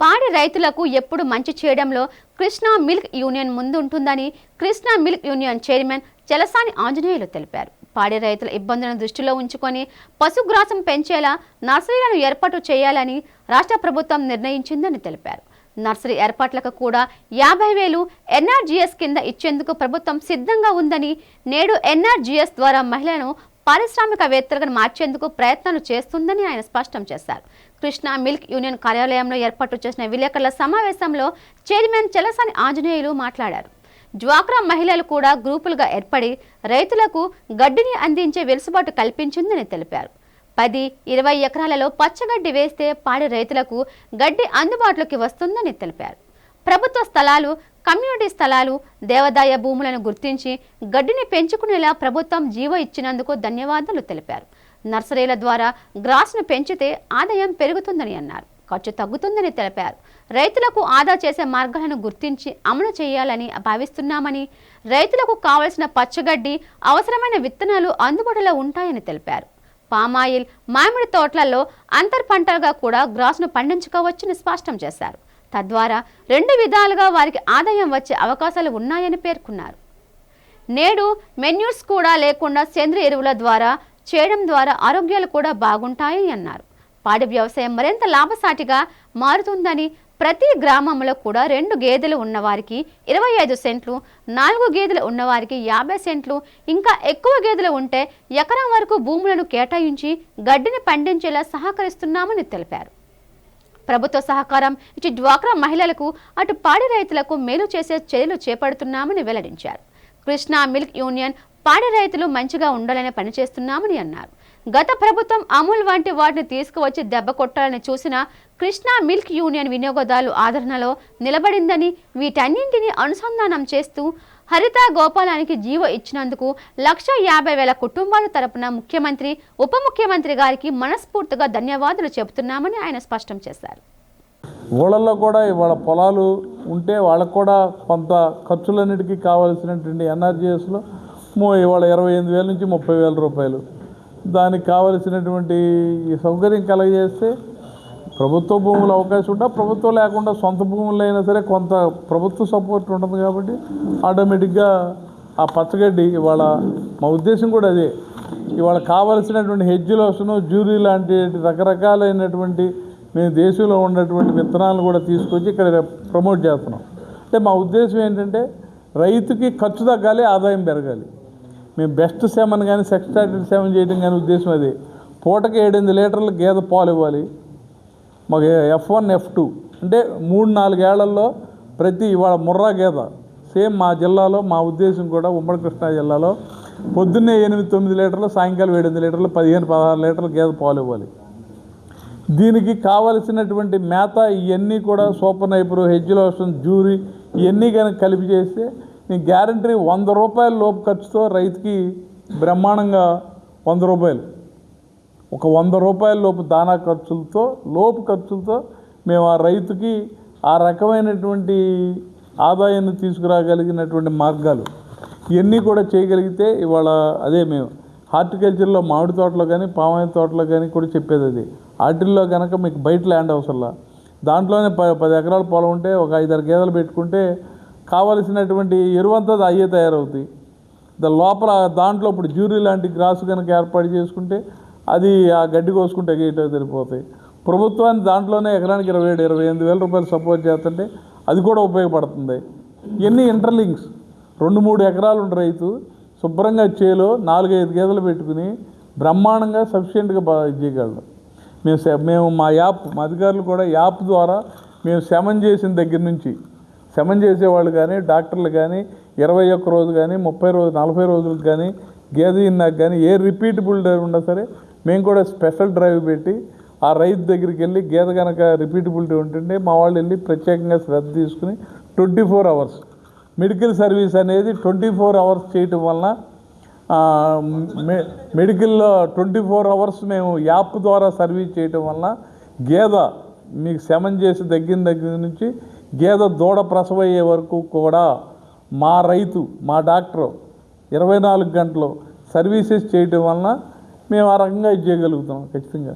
పాడి రైతులకు ఎప్పుడు మంచి చేయడంలో కృష్ణా మిల్క్ యూనియన్ ముందుంటుందని Krishna milk union chairman Chalasani Anjaneyulu తెలిపారు. పాడి రైతుల ఇబ్బందులను దృష్టిలో ఉంచుకొని పశుగ్రాసం పెంచేలా నర్సరీలను ఏర్పాటు చేయాలని రాష్ట్ర ప్రభుత్వం నిర్ణయించిందని తెలిపారు. నర్సరీ ఏర్పాట్లకు కూడా 50,000 ఎన్ఆర్జీఎస్ కింద ఇచ్చేందుకు ప్రభుత్వం సిద్ధంగా ఉందని, నేడు ఎన్ఆర్జీఎస్ ద్వారా మహిళలను పారిశ్రామికవేత్తలుగా మార్చేందుకు ప్రయత్నాలు చేస్తుందని ఆయన స్పష్టం చేశారు. కృష్ణా మిల్క్ యూనియన్ కార్యాలయంలో ఏర్పాటు చేసిన విలేకరుల సమావేశంలో చైర్మన్ చలసాని ఆంజనేయులు మాట్లాడారు. డ్వాక్రా మహిళలు కూడా గ్రూపులుగా ఏర్పడి రైతులకు గడ్డిని అందించే వెసులుబాటు కల్పించిందని తెలిపారు. 10-20 ఎకరాలలో పచ్చగడ్డి వేస్తే పాడి రైతులకు గడ్డి అందుబాటులోకి వస్తుందని తెలిపారు. ప్రభుత్వ స్థలాలు, కమ్యూనిటీ స్థలాలు, దేవాదాయ భూములను గుర్తించి గడ్డిని పెంచుకునేలా ప్రభుత్వం జీవో ఇచ్చినందుకు ధన్యవాదాలు తెలిపారు. నర్సరీల ద్వారా గ్రాస్ను పెంచితే ఆదాయం పెరుగుతుందని అన్నారు. ఖర్చు తగ్గుతుందని తెలిపారు. రైతులకు ఆదా చేసే మార్గాలను గుర్తించి అమలు చేయాలని భావిస్తున్నామని, రైతులకు కావలసిన పచ్చగడ్డి, అవసరమైన విత్తనాలు అందుబాటులో ఉంటాయని తెలిపారు. పామాయిల్, మామిడి తోటలలో అంతర్ పంటలుగా కూడా గ్రాస్ను పండించుకోవచ్చని స్పష్టం చేశారు. తద్వారా 2 విధాలుగా వారికి ఆదాయం వచ్చే అవకాశాలు ఉన్నాయని పేర్కొన్నారు. నేడు మెన్యూర్స్ కూడా లేకుండా సేంద్రియ ఎరువుల ద్వారా చేయడం ద్వారా ఆరోగ్యాలు కూడా బాగుంటాయని అన్నారు. పాడి వ్యవసాయం మరింత లాభసాటిగా మారుతుందని, ప్రతి గ్రామంలో కూడా 2 గేదెలు ఉన్నవారికి 25 సెంట్లు, 4 గేదెలు ఉన్నవారికి 50 సెంట్లు, ఇంకా ఎక్కువ గేదెలు ఉంటే ఎకరం వరకు భూములను కేటాయించి గడ్డిని పండించేలా సహకరిస్తున్నామని తెలిపారు. ప్రభుత్వ సహకారం ఇచ్చి డ్వాక్రా మహిళలకు, అటు పాడి రైతులకు మేలు చేసే చర్యలు చేపడుతున్నామని వెల్లడించారు. కృష్ణా మిల్క్ యూనియన్ పాడి రైతులు మంచిగా ఉండాలని పనిచేస్తున్నామని అన్నారు. గత ప్రభుత్వం అమూల్ వంటి వాటిని తీసుకువచ్చి దెబ్బ కొట్టాలని చూసిన కృష్ణా మిల్క్ యూనియన్ వినియోగదారుల ఆదరణలో నిలబడిందని, వీటన్నింటినీ అనుసంధానం చేస్తూ హరిత గోపాలానికి జీవో ఇచ్చినందుకు 150,000 కుటుంబాల తరపున ముఖ్యమంత్రి, ఉప ముఖ్యమంత్రి గారికి మనస్ఫూర్తిగా ధన్యవాదాలు చెబుతున్నామని ఆయన స్పష్టం చేశారు. ఊళ్ళల్లో కూడా ఇవాళ పొలాలు ఉంటే వాళ్ళకు కూడా కొంత ఖర్చులన్నిటికీ కావాల్సినటువంటి ఎన్ఆర్జీఎస్లో ఇవాళ 28,000 నుంచి 30,000 రూపాయలు దానికి కావలసినటువంటి సౌకర్యం కలగజేస్తే ప్రభుత్వ భూములు అవకాశం ఉంటే, ప్రభుత్వం లేకుండా సొంత భూములు అయినా సరే కొంత ప్రభుత్వ సపోర్ట్ ఉంటుంది కాబట్టి ఆటోమేటిక్గా ఆ పచ్చగడ్డి ఇవాళ మా ఉద్దేశం కూడా అదే. ఇవాళ కావలసినటువంటి హెడ్జ్లోసను, జ్యూరీ లాంటి రకరకాలైనటువంటి మేము దేశంలో ఉన్నటువంటి విత్తనాలను కూడా తీసుకొచ్చి ఇక్కడ ప్రమోట్ చేస్తున్నాం. అంటే మా ఉద్దేశం ఏంటంటే రైతుకి ఖర్చు తగ్గాలి, ఆదాయం పెరగాలి. మేము బెస్ట్ సెమన్ కానీ సెక్స్టాటెడ్ సెమన్ చేయడం కానీ ఉద్దేశం అదే. పూటకి 7-8 లీటర్ల గేదె పాలు ఇవ్వాలి. మాకు F1, F2 అంటే 3-4 ఏళ్లలో ప్రతి ఇవాళ ముర్రా గేదె సేమ్ మా జిల్లాలో, మా ఉద్దేశం కూడా ఉమ్మడి కృష్ణా జిల్లాలో పొద్దున్నే 8-9 లీటర్లు, సాయంకాలం 7-8 లీటర్లు, 15-16 లీటర్ల గేదె పాలు ఇవ్వాలి. దీనికి కావలసినటువంటి మేత ఇవన్నీ కూడా సూపర్ నైపర్, హెడ్జ్లోషన్, జ్యూరీ ఇవన్నీ కనుక కలిపి చేస్తే నేను గ్యారంటీ 100 రూపాయల లోపు ఖర్చుతో రైతుకి బ్రహ్మాండంగా 100 రూపాయలు, ఒక 100 రూపాయల లోపు దానా ఖర్చులతో మేము ఆ రైతుకి ఆ రకమైనటువంటి ఆదాయాన్ని తీసుకురాగలిగినటువంటి మార్గాలు ఇవన్నీ కూడా చేయగలిగితే ఇవాళ అదే మేము హార్టికల్చర్లో మామిడి తోటలో కానీ, పామాయిల్ తోటలో కానీ కూడా చెప్పేది అది. వాటిల్లో కనుక మీకు బయట ల్యాండ్ అవసరంలా, దాంట్లోనే 10 ఎకరాల పొలం ఉంటే ఒక 5-6 గేదెలు పెట్టుకుంటే కావలసినటువంటి ఎరువంతా అయ్యే తయారవుతాయి. లోపల దాంట్లో ఇప్పుడు జ్యూరీ లాంటి గ్రాస్ కనుక ఏర్పాటు చేసుకుంటే అది ఆ గడ్డి కోసుకుంటే గేట సరిపోతాయి. ప్రభుత్వాన్ని దాంట్లోనే ఎకరానికి 27,000-28,000 రూపాయలు సపోర్ట్ చేస్తుంటే అది కూడా ఉపయోగపడుతుంది. ఇవన్నీ ఇంటర్లింక్స్. 2-3 ఎకరాలు ఉండే రైతు శుభ్రంగా చేలో 4-5 గేదెలు పెట్టుకుని బ్రహ్మాండంగా సఫిషియెంట్గా ఇది చేయగలరు. మేము మా అధికారులు కూడా యాప్ ద్వారా మేము శమన్ చేసిన దగ్గర నుంచి, శమన్ చేసేవాళ్ళు కానీ, డాక్టర్లు కానీ 21 రోజు కానీ, 30 రోజు, 40 రోజులకు కానీ, గేదె ఇన్నాక కానీ ఏ రిపీటబుల్ డ్రైవ్ ఉన్నా సరే మేము కూడా స్పెషల్ డ్రైవ్ పెట్టి ఆ రైతు దగ్గరికి వెళ్ళి గేదె కనుక రిపీటబిలిటీ ఉంటుంటే మా వాళ్ళు వెళ్ళి ప్రత్యేకంగా శ్రద్ధ తీసుకుని 24 అవర్స్ మెడికల్ సర్వీస్ అనేది 24 అవర్స్ చేయటం వలన మెడికల్లో 24 అవర్స్ మేము యాప్ ద్వారా సర్వీస్ చేయటం వలన గేదె మీకు శమన్ చేసి దగ్గర నుంచి గేదె దూడ ప్రసవ అయ్యే వరకు కూడా మా రైతు, మా డాక్టరు 24 గంటలు సర్వీసెస్ చేయటం వలన మేము ఆ రకంగా ఇది చేయగలుగుతాం ఖచ్చితంగా.